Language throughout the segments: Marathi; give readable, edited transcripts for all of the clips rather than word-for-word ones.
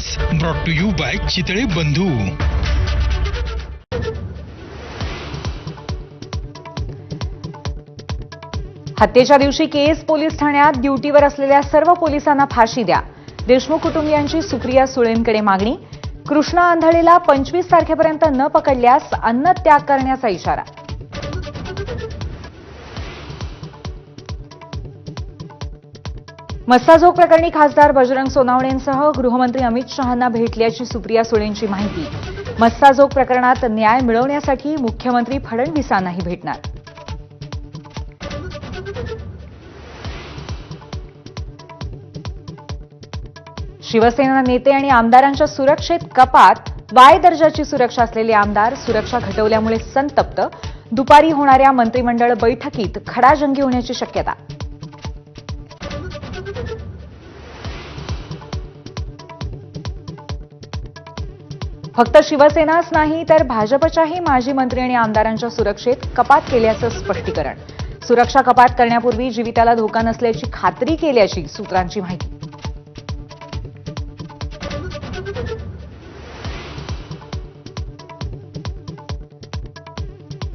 Express brought to you by Chitale Bandhu. हत्येच्या दिवशी केस पोलीस ठाण्यात ड्युटीवर असलेल्या सर्व पोलिसांना फाशी द्या. देशमुख कुटुंबियांची सुप्रिया सुळेंकडे मागणी. कृष्णा आंधळेला 25 तारखेपर्यंत न पकडल्यास अन्नत्याग करण्याचा इशारा. मस्साजोग प्रकरणी खासदार बजरंग सोनावणेंसह गृहमंत्री अमित शहांना भेटल्याची सुप्रिया सुळेंची माहिती. मस्साजोग प्रकरणात न्याय मिळवण्यासाठी मुख्यमंत्री फडणवीसांनाही भेटणार. शिवसेना नेते आणि आमदारांच्या सुरक्षेत कपात. वाय दर्जाची सुरक्षा असलेले आमदार सुरक्षा घटवल्यामुळे संतप्त. दुपारी होणाऱ्या मंत्रिमंडळ बैठकीत खडाजंगी होण्याची शक्यता. फक्त शिवसेनाच नाही तर भाजपच्याही माजी मंत्री आणि आमदारांच्या सुरक्षेत कपात केल्याचं स्पष्टीकरण. सुरक्षा कपात करण्यापूर्वी जीविताला धोका नसल्याची खात्री केल्याची सूत्रांची माहिती.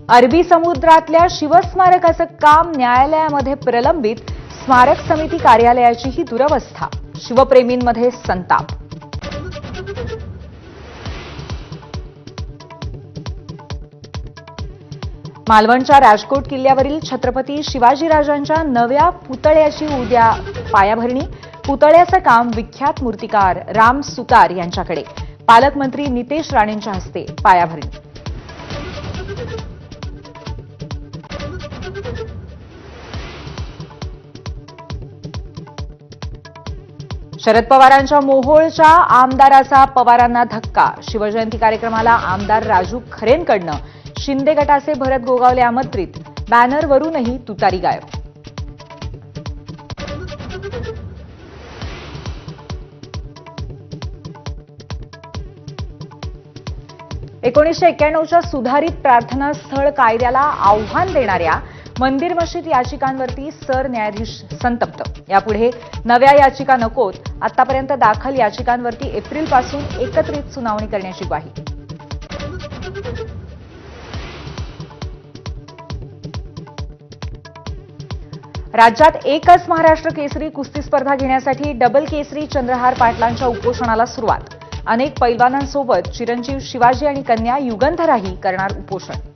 अरबी समुद्रातल्या शिवस्मारकाचं काम न्यायालयामध्ये प्रलंबित. स्मारक समिती कार्यालयाचीही दुरवस्था. शिवप्रेमींमध्ये संताप. मालवणच्या राजकोट किल्ल्यावरील छत्रपती शिवाजीराजांच्या नव्या पुतळ्याची उद्या पायाभरणी. पुतळ्याचं काम विख्यात मूर्तिकार राम सुतार यांच्याकडे. पालकमंत्री नितेश राणेंच्या हस्ते पायाभरणी. शरद पवारांच्या मोहोळच्या आमदाराचा पवारांना धक्का. शिवजयंती कार्यक्रमाला आमदार राजू खरेंकडनं. शिंदे गटाचे भरत गोगावले आमंत्रित. बॅनरवरूनही तुतारी गायब. च्या सुधारित प्रार्थना स्थळ कायद्याला आव्हान देणाऱ्या मंदिर मशीद याचिकांवरती सरन्यायाधीश संतप्त. यापुढे नव्या याचिका नकोत. आतापर्यंत दाखल याचिकांवरती एप्रिलपासून एकत्रित सुनावणी करण्याची ग्वाही. राज्यात एकच महाराष्ट्र केसरी कुस्ती स्पर्धा घेण्यासाठी डबल केसरी चंद्रहार पाटलांच्या उपोषणाला सुरुवात. अनेक पैलवानांसोबत चिरंजीव शिवाजी आणि कन्या युगंधराही करणार उपोषण.